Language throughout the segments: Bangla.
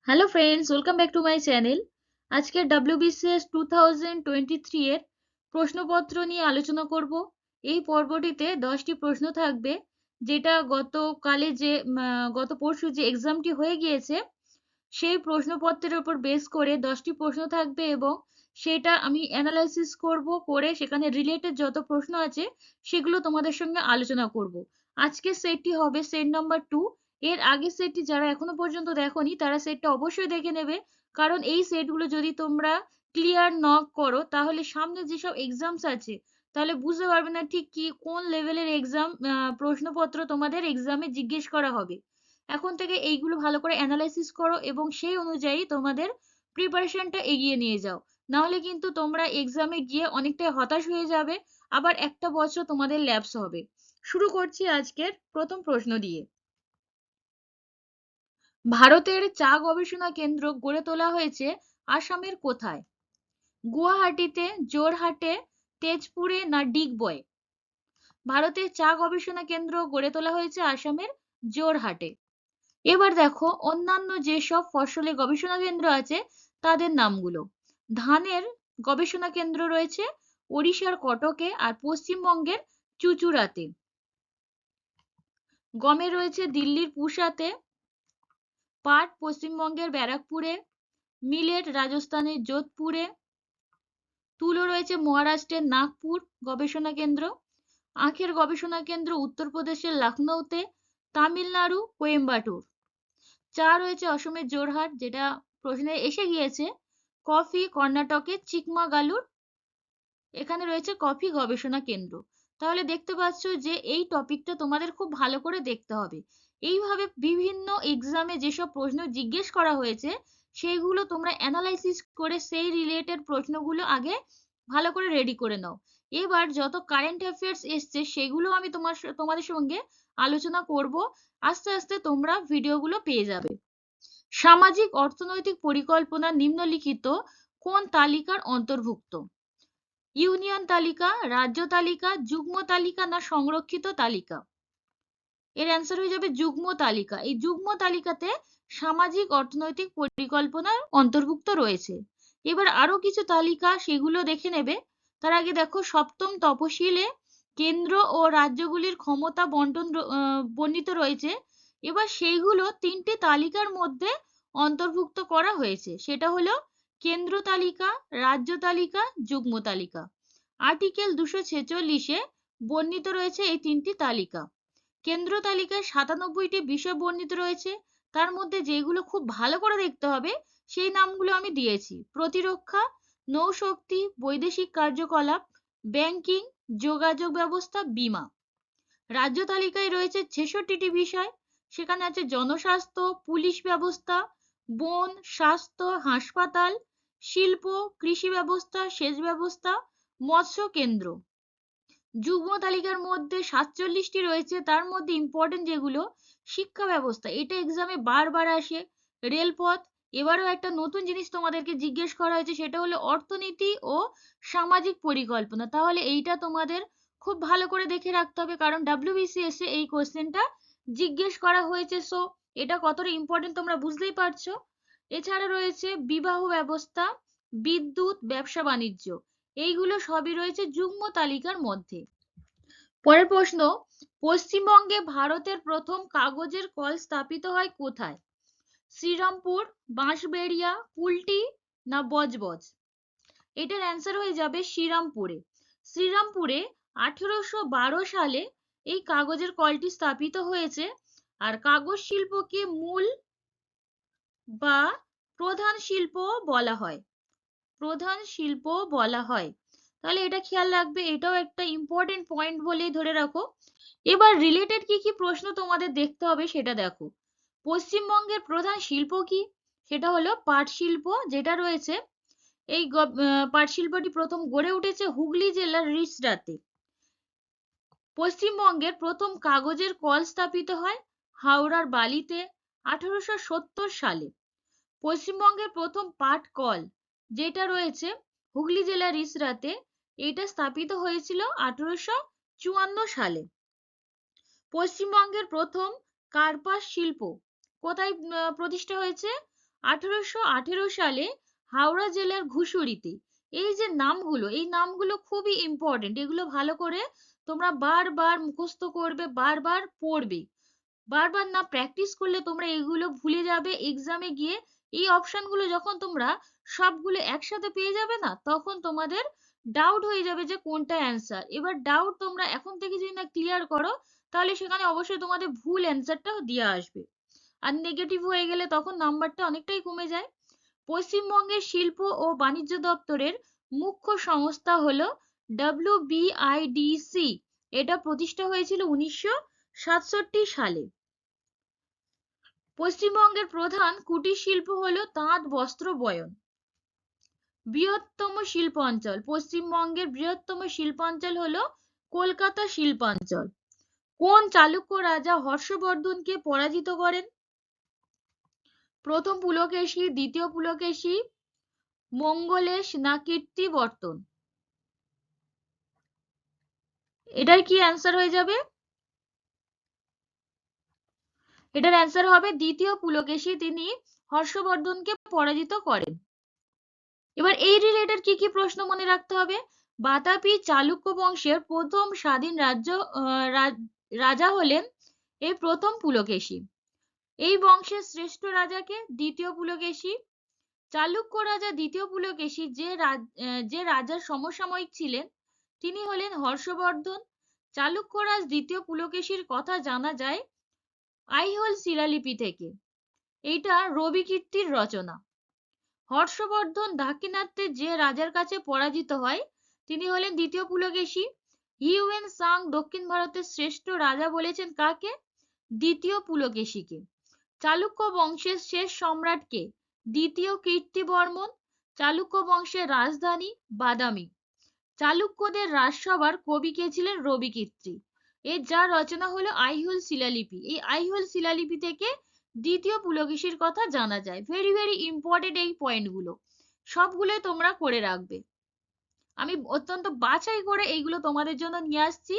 Hello friends, welcome back to my channel. আজকে WBCS 2023 এর প্রশ্নপত্র নিয়ে আলোচনা করব। এই পর্বটিতে 10টি প্রশ্ন থাকবে, যেটা গত পরশু যে এক্সামটি হয়ে গিয়েছে সেই প্রশ্নপত্রের উপর বেস করে 10টি প্রশ্ন থাকবে এবং সেটা আমি অ্যানালাইসিস করব, করে সেখানে রিলেটেড যত প্রশ্ন আছে সেগুলো তোমাদের সঙ্গে আলোচনা করব। আজকের সেটটি হবে সেট নাম্বার 2। এর আগের সেটটি যারা এখনো পর্যন্ত দেখোনি তারা সেটটা অবশ্যই দেখে নেবে, কারণ এই সেটগুলো যদি তোমরা ক্লিয়ার না করো তাহলে সামনে যেসব এক্সামস আছে তাহলে বুঝতে পারবে না ঠিক কি কোন লেভেলের এক্সাম প্রশ্নপত্র তোমাদের এক্সামে জিজ্ঞেস করা হবে। এখন থেকে এইগুলো ভালো করে অ্যানালাইসিস করো এবং সেই অনুযায়ী তোমাদের প্রিপারেশনটা এগিয়ে নিয়ে যাও। নাহলে কিন্তু তোমরা এক্সামে গিয়ে অনেকটাই হতাশ হয়ে যাবে, আবার একটা বছর তোমাদের ল্যাপস হবে। শুরু করছি আজকের প্রথম প্রশ্ন দিয়ে। ভারতের চা গবেষণা কেন্দ্র গড়ে তোলা হয়েছে আসামের কোথায়? গুয়াহাটিতে, জোরহাটে, তেজপুরে না ডিগবয়ে? ভারতের চা গবেষণা কেন্দ্র গড়ে তোলা হয়েছে আসামের জোরহাটে। এবার দেখো অন্যান্য যেসব ফসলের গবেষণা কেন্দ্র আছে তাদের নামগুলো। ধানের গবেষণা কেন্দ্র রয়েছে ওড়িশার কটকে আর পশ্চিমবঙ্গের চুঁচুড়াতে। গমে রয়েছে দিল্লির পুসাতে, পাট পশ্চিমবঙ্গের ব্যারাকপুরে, মিলেট রাজস্থানের যোধপুরে, তুলো রয়েছে মহারাষ্ট্রের নাগপুর গবেষণা কেন্দ্র, আখের গবেষণা কেন্দ্র উত্তরপ্রদেশের লখনৌতে, তামিলনাড়ু কোয়েম্বাটুর। চা রয়েছে অসমের জোরহাট, যেটা প্রশ্নে এসে গিয়েছে। কফি কর্ণাটকের চিকমাগালুর, এখানে রয়েছে কফি গবেষণা কেন্দ্র। তাহলে দেখতে পাচ্ছ যে এই টপিকটা তোমাদের খুব ভালো করে দেখতে হবে। এইভাবে বিভিন্ন এক্সামে যেসব প্রশ্ন জিজ্ঞেস করা হয়েছে সেইগুলো তোমরা অ্যানালাইসিস করে সেই রিলেটেড প্রশ্নগুলো আগে ভালো করে রেডি করে নাও। এবার যত কারেন্ট অ্যাফেয়ার্স এসছে সেগুলো আমি তোমাদের সঙ্গে আলোচনা করব। আস্তে আস্তে তোমরা ভিডিওগুলো পেয়ে যাবে। সামাজিক অর্থনৈতিক পরিকল্পনা নিম্নলিখিত কোন তালিকার অন্তর্ভুক্ত? ইউনিয়ন তালিকা, রাজ্য তালিকা, যুগ্ম তালিকা না সংরক্ষিত তালিকা? এর অ্যান্সার হয়ে যাবে যুগ্ম তালিকা। এই যুগ্ম তালিকাতে সামাজিক অর্থনৈতিক পরিকল্পনার অন্তর্ভুক্ত রয়েছে। এবার আরো কিছু তালিকা সেগুলো দেখে নেবে। তার আগে দেখো সপ্তম তফসিলে কেন্দ্র ও রাজ্যগুলির ক্ষমতা বন্টন বর্ণিত রয়েছে। এবার সেইগুলো তিনটি তালিকার মধ্যে অন্তর্ভুক্ত করা হয়েছে, সেটা হলো কেন্দ্র তালিকা, রাজ্য তালিকা, যুগ্ম তালিকা। আর্টিকেল 246-এ বর্ণিত রয়েছে এই তিনটি তালিকা। কেন্দ্র তালিকায় 97টি বিষয় বর্ণিত রয়েছে, তার মধ্যে যেগুলো খুব ভালো করে দেখতে হবে সেই নামগুলো আমি দিয়েছি: প্রতিরক্ষা, নৌশক্তি, বৈদেশিক কার্যকলাপ, ব্যাংকিং, যোগাযোগ ব্যবস্থা, বীমা। রাজ্য তালিকায় রয়েছে 66টি বিষয়, সেখানে আছে জনস্বাস্থ্য, পুলিশ ব্যবস্থা, বন, স্বাস্থ্য, হাসপাতাল, শিল্প, কৃষি ব্যবস্থা, সেচ ব্যবস্থা, মৎস্য কেন্দ্র। যুগ্ম তালিকার মধ্যে 47টি রয়েছে, তার মধ্যে ইম্পর্টেন্ট যেগুলো: শিক্ষা ব্যবস্থা, এটা এক্সামে বারবার আসে, রেলপথ। এবারেও একটা নতুন জিনিস তোমাদেরকে জিজ্ঞেস করা হয়েছে, সেটা হলো অর্থনীতি ও সামাজিক পরিকল্পনা। তাহলে এইটা তোমাদের খুব ভালো করে দেখে রাখতে হবে, কারণ WBCS এ এই কোশ্চেনটা জিজ্ঞেস করা হয়েছে। সো এটা কতটা ইম্পর্টেন্ট তোমরা বুঝতেই পারছো। এছাড়া রয়েছে বিবাহ ব্যবস্থা, বিদ্যুৎ, ব্যবসা বাণিজ্য। এইগুলো সবই রয়েছে যুগ্ম তালিকার মধ্যে। পরের প্রশ্ন: পশ্চিমবঙ্গে ভারতের প্রথম কাগজের কল স্থাপিত হয় কোথায়? শ্রীরামপুর, বাঁশবেড়িয়া, কুলটি না বজবজ? এটার অ্যান্সার হয়ে যাবে শ্রীরামপুরে। শ্রীরামপুরে 1812 সালে এই কাগজের কলটি স্থাপিত হয়েছে। আর কাগজ শিল্পকে মূল বা প্রধান শিল্প বলা হয়, প্রধান শিল্প বলা হয়। তাহলে এটা খেয়াল রাখবে, এটাও একটা ইম্পর্টেন্ট পয়েন্ট বলেই ধরে রাখো। এবার রিলেটেড কি কি প্রশ্ন তোমাদের দেখতে হবে সেটা দেখো। পশ্চিমবঙ্গের প্রধান শিল্প কি? সেটা হলো পাট শিল্প, যেটা রয়েছে এই পাট শিল্পটি প্রথম গড়ে উঠেছে হুগলি জেলার রিষড়াতে। পশ্চিমবঙ্গের প্রথম কাগজের কল স্থাপিত হয় হাওড়ার বালিতে 1870 সালে। পশ্চিমবঙ্গের প্রথম পাট কল যেটা রয়েছে হুগলি জেলার রিষড়াতে, এটা স্থাপিত হয়েছিল 1854 সালে। পশ্চিমবঙ্গের প্রথম কার্পাস শিল্প কোথায় প্রতিষ্ঠা হয়েছে? 1818 সালে হাওড়া জেলার ঘুষুরিতে। এই যে নামগুলো, এই নামগুলো খুবই ইম্পর্টেন্ট, এগুলো ভালো করে তোমরা বারবার মুখস্থ করবে, বারবার পড়বে। বারবার না প্র্যাকটিস করলে তোমরা এগুলো ভুলে যাবে। এক্সামে গিয়ে এই অপশনগুলো যখন তোমরা সবগুলো একসাথে পেয়ে যাবে না, তখন তোমাদের ডাউট হয়ে যাবে যে কোনটা অ্যান্সার। এবার ডাউট তোমরা এখন থেকে যদি না ক্লিয়ার করো, তাহলে সেখানে অবশ্যই তোমাদের ভুল অ্যান্সারটা দিয়ে আসবে, আর নেগেটিভ হয়ে গেলে তখন নাম্বারটা অনেকটাই কমে যায়। পশ্চিমবঙ্গের শিল্প ও বাণিজ্য দপ্তরের মুখ্য সংস্থা হলো WBIDC। এটা প্রতিষ্ঠা হয়েছিল 1967 সালে। পশ্চিমবঙ্গের প্রধান কুটির শিল্প হলো তাঁত বস্ত্র বয়ন। বৃহত্তম শিল্পাঞ্চল, পশ্চিমবঙ্গের বৃহত্তম শিল্পাঞ্চল হলো কলকাতা শিল্পাঞ্চল। কোন চালুক্য রাজা হর্ষবর্ধনকে পরাজিত করেন? প্রথম পুলকেশী, দ্বিতীয় পুলকেশী, মঙ্গলেশ না কীর্তিবর্তন? এটার কি অ্যান্সার হয়ে যাবে? এটার অ্যান্সার হবে দ্বিতীয় পুলকেশী, তিনি হর্ষবর্ধনকে পরাজিত করেন। এবার এই রিলেটেড কি কি প্রশ্ন মনে রাখতে হবে? বাতাপি চালুক্য বংশের প্রথম স্বাধীন রাজা হলেন এই প্রথম পুলকেশী। এই বংশের শ্রেষ্ঠ রাজাকে? দ্বিতীয় পুলকেশী। চালুক্য রাজা দ্বিতীয় পুলকেশী যে রাজার সমসাময়িক ছিলেন তিনি হলেন হর্ষবর্ধন। চালুক্যরাজ দ্বিতীয় পুলকেশীর কথা জানা যায় আইহোল শিলালিপি থেকে। এইটা রবি কীর্তির রচনা। হর্ষবর্ধন দাক্ষিণাত্যে যে রাজার কাছে পরাজিত হয় তিনি হলেন দ্বিতীয় পুলকেশী। হিউয়েন সাং দক্ষিণ ভারতের শ্রেষ্ঠ রাজা বলেছেন কাকে? দ্বিতীয় পুলকেশীকে। চালুক্য বংশের শেষ সম্রাটকে? দ্বিতীয় কীর্তিবর্মন। চালুক্য বংশের রাজধানী বাদামি। চালুক্যদের রাজসভার কবি কে ছিলেন? রবি কীর্তি। এর যার রচনা হলো আইহোল শিলালিপি। এই আইহোল শিলালিপি থেকে দ্বিতীয় পুলকেশীর কথা জানা যায়। ভেরি ভেরি ইম্পর্টেন্ট এই পয়েন্টগুলো, সবগুলোই তোমরা করে রাখবে। আমি অত্যন্ত বাছাই করে এইগুলো তোমাদের জন্য নিয়ে আসছি,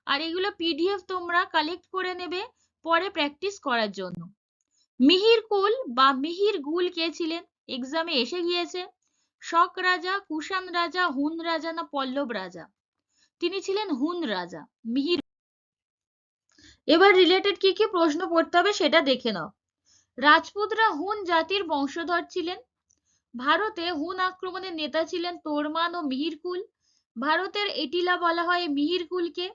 আর এগুলো PDF তোমরা কালেক্ট করে নেবে পরে প্র্যাকটিস করার জন্য। মিহিরকুল বা মিহিরগুল কে ছিলেন? এক্সামে এসে গিয়েছে। শক রাজা, কুষাণ রাজা, হুন রাজা না পল্লব রাজা? তিনি ছিলেন হুন রাজা, মিহির। এবার রিলেটেড কি কি প্রশ্ন পড়তে হবে সেটা দেখে নাও। রাজপুতরা হুন জাতির বংশধর ছিলেন। ভারতে হুন আক্রমণের নেতা ছিলেন তোরমান ও মিহিরকুল। ভারতের এটিলা বলা হয় মিহিরকুলকে।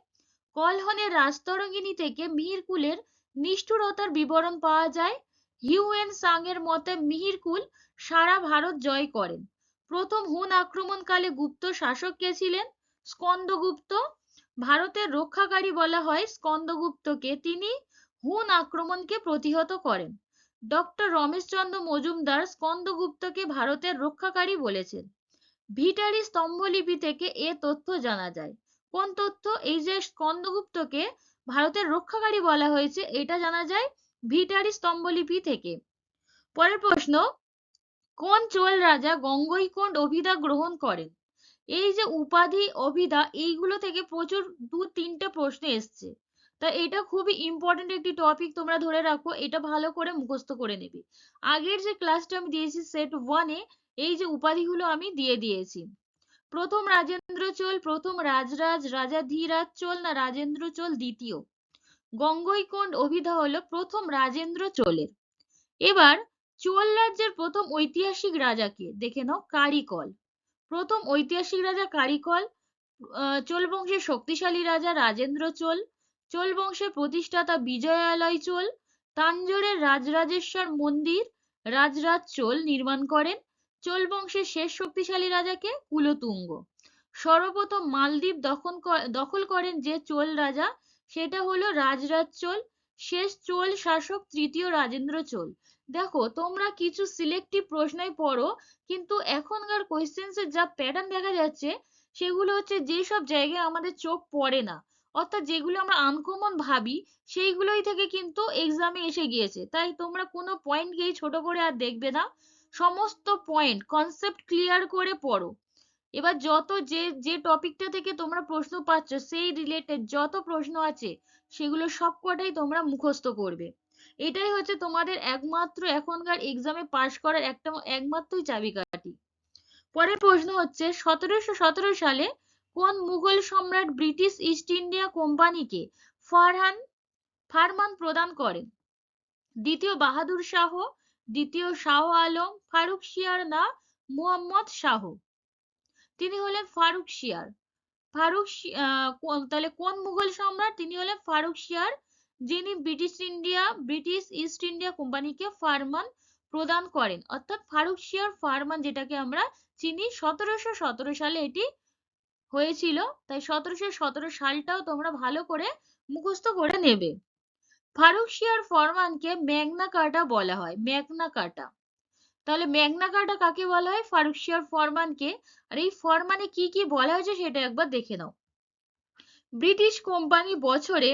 কলহনের রাজতরঙ্গিনী থেকে মিহিরকুলের নিষ্ঠুরতার বিবরণ পাওয়া যায়। হিউয়েন সাং এর মতে মিহিরকুল সারা ভারত জয় করেন। প্রথম হুন আক্রমণকালে গুপ্ত শাসক কে ছিলেন? স্কন্দগুপ্ত। ভারতের রক্ষাকারী বলা হয় স্কন্দগুপ্তকে, তিনি হুন আক্রমণকে প্রতিহত করেন। ডক্টর রমেশচন্দ্র মজুমদার স্কন্দগুপ্তকে ভারতের রক্ষাকারী বলেছেন। ভিটারি স্তম্ভলিপি থেকে এ তথ্য জানা যায়। কোন তথ্য? এই যে স্কন্দগুপ্তকে ভারতের রক্ষাকারী বলা হয়েছে, এটা জানা যায় ভিটারি স্তম্ভলিপি থেকে। পরের প্রশ্ন, কোন চোল রাজা গঙ্গৈকোন্ড অভিধা গ্রহণ করেন? এই যে উপাধি, অভিধা, এইগুলো থেকে প্রচুর 2-3টে প্রশ্ন এসছে, তা এটা খুবই ইম্পর্টেন্ট একটি টপিক, তোমরা ধরে রাখো, এটা ভালো করে মুখস্থ করে নেবে। আগের যে ক্লাসটা আমি দিয়েছি সেট 1-এ এই যে উপাধিগুলো আমি দিয়ে দিয়েছি। প্রথম রাজেন্দ্র চোল, প্রথম রাজরাজ, রাজাধিরাজ চোল না রাজেন্দ্র চোল দ্বিতীয়? গঙ্গৈকোন্ড অভিধা হলো প্রথম রাজেন্দ্র চোলের। এবার চোল রাজ্যের প্রথম ঐতিহাসিক রাজাকে দেখে নাও, কারিকল। প্রথম ঐতিহাসিক রাজা কারিকল। চোল বংশের শক্তিশালী রাজা রাজেন্দ্র চোল। চোল বংশের প্রতিষ্ঠাতা বিজয়ালয় চোল তাঞ্জোরের রাজরাজেশ্বর মন্দির রাজরাজ চোল নির্মাণ করেন। চোল বংশের শেষ শক্তিশালী রাজাকে? কুলোতুঙ্গ। সর্বপ্রথম মালদ্বীপ দখল করেন যে চোল রাজা, সেটা হলো রাজরাজ চোল। শেষ চোল শাসক তৃতীয় রাজেন্দ্র চোল। দেখো তোমরা কিছু সিলেক্টিভ প্রশ্নই পড়ো, কিন্তু এখনকার কোয়েশ্চেন্সের যা প্যাটার্ন দেখা যাচ্ছে সেগুলো হচ্ছে যেসব জায়গায় আমাদের চোখ পড়ে না, অর্থাৎ যেগুলো আমরা আনকমন ভাবি, সেইগুলোই থেকে কিন্তু এক্সামে এসে গিয়েছে। তাই তোমরা কোনো পয়েন্টকেই ছোট করে আর দেখবে না, সমস্ত পয়েন্ট কনসেপ্ট ক্লিয়ার করে পড়ো। এবার যত যে টপিকটা থেকে তোমরা প্রশ্ন পাচ্ছ সেই রিলেটেড যত প্রশ্ন আছে সেগুলো সবকটাই তোমরা মুখস্থ করবে। এটাই হচ্ছে তোমাদের একমাত্র এখনকার এক্সামে পাশ করার একমাত্রই চাবিকাঠি। পরের প্রশ্ন হচ্ছে 1717 সালে কোন মুঘল সম্রাট ব্রিটিশ ইস্ট ইন্ডিয়া কোম্পানিকে ফারমান প্রদান করেন? দ্বিতীয় বাহাদুর শাহ, দ্বিতীয় শাহ আলম, ফারুকশিয়ার না মুহাম্মদ শাহ? তিনি হলেন ফারুকশিয়ার। তাহলে কোন মুঘল সম্রাট? তিনি হলেন ফারুকশিয়ার, যিনি ব্রিটিশ ইস্ট ইন্ডিয়া কোম্পানিকে ফারমান প্রদান করেন, অর্থাৎ ফারুকশিয়ার ফারমান যেটাকে আমরা চিনি। 1717 সালে এটি হয়েছিল, তাই 1717 সালটাও তোমরা ভালো করে মুখস্থ করে নেবে। ফারুকশিয়ার ফরমানকে ম্যাগনা কার্টা বলা হয়, ম্যাগনা কার্টা। তাহলে ম্যাগনা কার্টা কাকে বলা হয়? ফারুকশিয়ার ফরমানকে। আর এই ফরমানে কি কি বলা হয়েছে সেটা একবার দেখে নাও। ব্রিটিশ কোম্পানি বছরে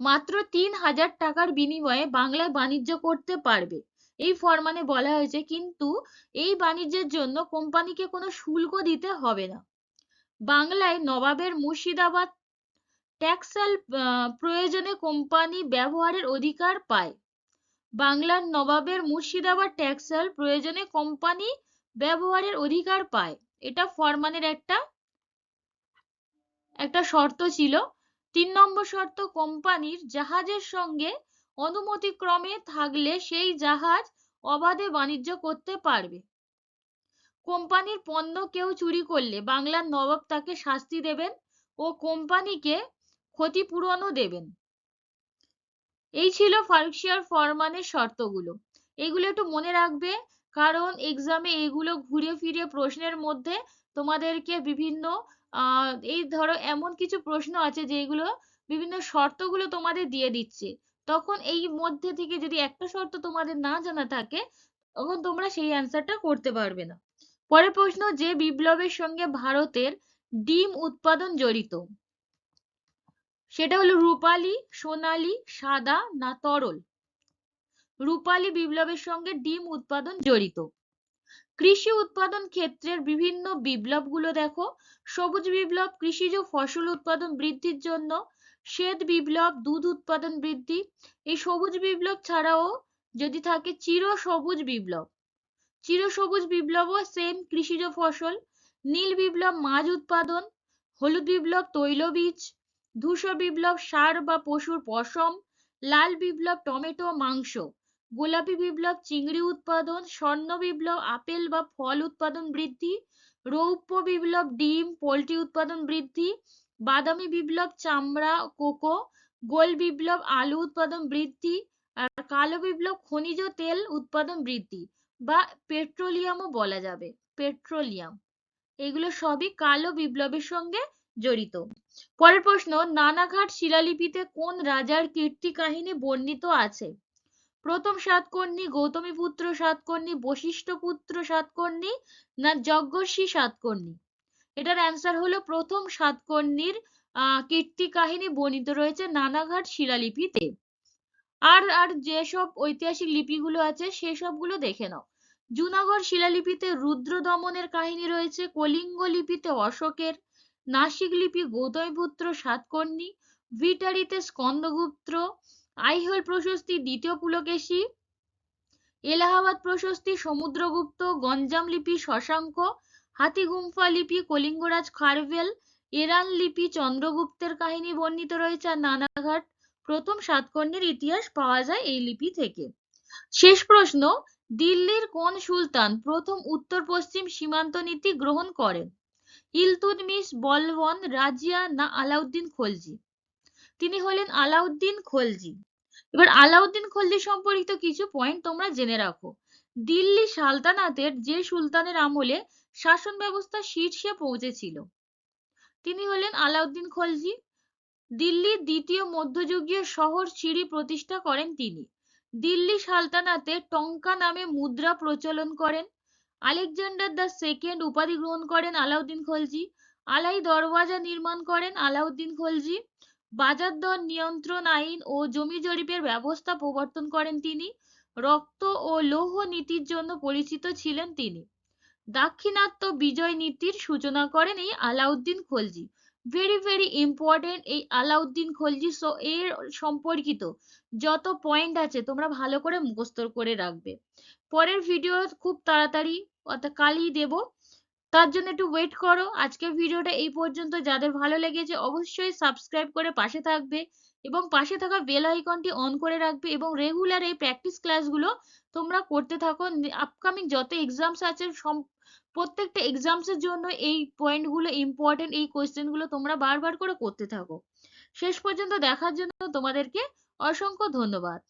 মাত্র 3000 টাকার বিনিময়ে বাংলায় বাণিজ্য করতে পারবে, এই ফরমানে বলা হয়েছে। কিন্তু এই বাণিজ্যের জন্য কোম্পানিকে কোনো শুল্ক দিতে হবে না। বাংলায় নবাবের মুর্শিদাবাদ ট্যাক্সাল প্রয়োজনে কোম্পানি ব্যবহারের অধিকার পায়। বাংলার নবাবের মুর্শিদাবাদ ট্যাক্সাল প্রয়োজনে কোম্পানি ব্যবহারের অধিকার পায়। এটা ফরমানের একটা শর্ত ছিল। 3 নম্বর শর্ত, কোম্পানির জাহাজের সঙ্গে অনুমতিক্রমে থাকলে সেই জাহাজ অবাধে বাণিজ্য করতে পারবে। কোম্পানির পণ্য কেউ চুরি করলে বাংলার নবাব তাকে শাস্তি দেবেন ও কোম্পানিকে ক্ষতিপূরণও দেবেন। এই ছিল ফারুকশিয়ার ফরমানের শর্তগুলো। এগুলো একটু মনে রাখবে, কারণ এক্সামে এগুলো ঘুরে ফিরে প্রশ্নের মধ্যে তোমাদেরকে বিভিন্ন এই ধরো এমন কিছু প্রশ্ন আছে যেগুলো বিভিন্ন শর্তগুলো তোমাদের দিয়ে দিচ্ছে, তখন এই মধ্যে থেকে যদি একটা শর্ত তোমাদের না জানা থাকে তখন তোমরা সেই অ্যান্সারটা করতে পারবে না। পরের প্রশ্ন, যে বিপ্লবের সঙ্গে ভারতের ডিম উৎপাদন জড়িত? সেটা হলো রূপালী, সোনালী, সাদা না তরল? রূপালী বিপ্লবের সঙ্গে ডিম উৎপাদন জড়িত। কৃষি উৎপাদন ক্ষেত্রের বিভিন্ন বিপ্লবগুলো দেখো। সবুজ বিপ্লব কৃষিজ ফসল উৎপাদন বৃদ্ধির জন্য, শ্বেত বিপ্লব দুধ উৎপাদন বৃদ্ধি। এই সবুজ বিপ্লব ছাড়াও যদি থাকে চিরসবুজ বিপ্লব, চিরসবুজ বিপ্লবও সেম কৃষিজ ফসল। নীল বিপ্লব মাছ উৎপাদন, হলুদ বিপ্লব তৈলবীজ, ধূসর বিপ্লব সার বা পশুর পশম, লাল বিপ্লব টমেটো মাংস, গোলাপি বিপ্লব চিংড়ি উৎপাদন, স্বর্ণ বিপ্লব আপেল বা ফল উৎপাদন বৃদ্ধি, রৌপ্য বিপ্লব ডিম পোল্ট্রি উৎপাদন বৃদ্ধি, বাদামি বিপ্লব চামড়া কোকো, গোল বিপ্লব আলু উৎপাদন বৃদ্ধি, আর কালো বিপ্লব খনিজ তেল উৎপাদন বৃদ্ধি বা পেট্রোলিয়ামও বলা যাবে, পেট্রোলিয়াম। এগুলো সবই কালো বিপ্লবের সঙ্গে জড়িত। পরের প্রশ্ন, নানাঘাট শিলালিপিতে কোন রাজার কীর্তি কাহিনী বর্ণিত আছে? প্রথম সাতকর্ণী, গৌতমীপুত্র সাতকর্ণী, বশিষ্ঠপুত্র সাতকর্ণী না যজ্ঞর্ষি সাতকর্ণী? এটার অ্যান্সার হলো প্রথম সাতকর্ণীর কীর্তি কাহিনী বর্ণিত রয়েছে নানাঘাট শিলালিপিতে। আর আর যেসব ঐতিহাসিক লিপিগুলো আছে সেসবগুলো দেখে নাও। জুনাগড় শিলালিপিতে রুদ্র দমনের কাহিনী রয়েছে, কলিঙ্গ লিপিতে অশোকের, নাসিক লিপি গৌতমীপুত্র সাতকর্ণী, ভিটারিতে স্কন্দগুপ্ত, আইহোল প্রশস্তি দ্বিতীয় পুলকেশী, এলাহাবাদ প্রশস্তি সমুদ্রগুপ্ত, গঞ্জাম লিপি শশাঙ্ক, হাতিগুম্ফা লিপি কলিঙ্গরাজ খারবেল, এরান লিপি চন্দ্রগুপ্তের কাহিনী বর্ণিত রয়েছে। আর নানাঘাট প্রথম সাতকর্ণীর ইতিহাস পাওয়া যায় এই লিপি থেকে। শেষ প্রশ্ন, দিল্লির কোন সুলতান প্রথম উত্তর পশ্চিম সীমান্ত নীতি গ্রহণ করেন? ইলতুৎমিশ, বলবন, রাজিয়া না আলাউদ্দিন খলজি? তিনি হলেন আলাউদ্দিন খলজি। এবার আলাউদ্দিন খলজি সম্পর্কিত কিছু পয়েন্ট তোমরা জেনে রাখো। দিল্লি সালতানাতের যে সুলতানের আমলে শাসন ব্যবস্থা শীর্ষে পৌঁছেছিল তিনি হলেন আলাউদ্দিন খলজি। দিল্লির দ্বিতীয় মধ্যযুগীয় শহর সিরি প্রতিষ্ঠা করেন তিনি। দিল্লি সালতানাতে টঙ্কা নামে মুদ্রা প্রচলন করেন। আলেকজান্ডার দ্য সেকেন্ড উপাধি গ্রহণ করেন আলাউদ্দিন খলজি। আলাই দরওয়াজা নির্মাণ করেন আলাউদ্দিন খলজি। বাজার দর নিয়ন্ত্রণ আইন ও জমি জরিপের ব্যবস্থা প্রবর্তন করেন তিনি। রক্ত ও লৌহ নীতির জন্য পরিচিত ছিলেন তিনি। দাক্ষিণাত্য বিজয় নীতির সূচনা করেন এই আলাউদ্দিন খলজি। ভেরি ইম্পর্টেন্ট এই আলাউদ্দিন খলজি এর সম্পর্কিত যত পয়েন্ট আছে তোমরা ভালো করে মুখস্থ করে রাখবে। পরের ভিডিও খুব তাড়াতাড়ি অর্থাৎ কালই দেব, তার জন্য একটু ওয়েট করো। আজকের ভিডিওটা এই পর্যন্ত। যাদের ভালো লেগেছে অবশ্যই সাবস্ক্রাইব করে পাশে থাকবে এবং পাশে থাকা বেল আইকনটি অন করে রাখবে এবং রেগুলার এই প্র্যাকটিস ক্লাসগুলো তোমরা করতে থাকো। আপকামিং যত এক্সামস আছে প্রত্যেকটা এক্সামসের জন্য এই পয়েন্টগুলো ইম্পর্টেন্ট, এই কোয়েশ্চেনগুলো তোমরা বারবার করে করতে থাকো। শেষ পর্যন্ত দেখার জন্য তোমাদেরকে অসংখ্য ধন্যবাদ।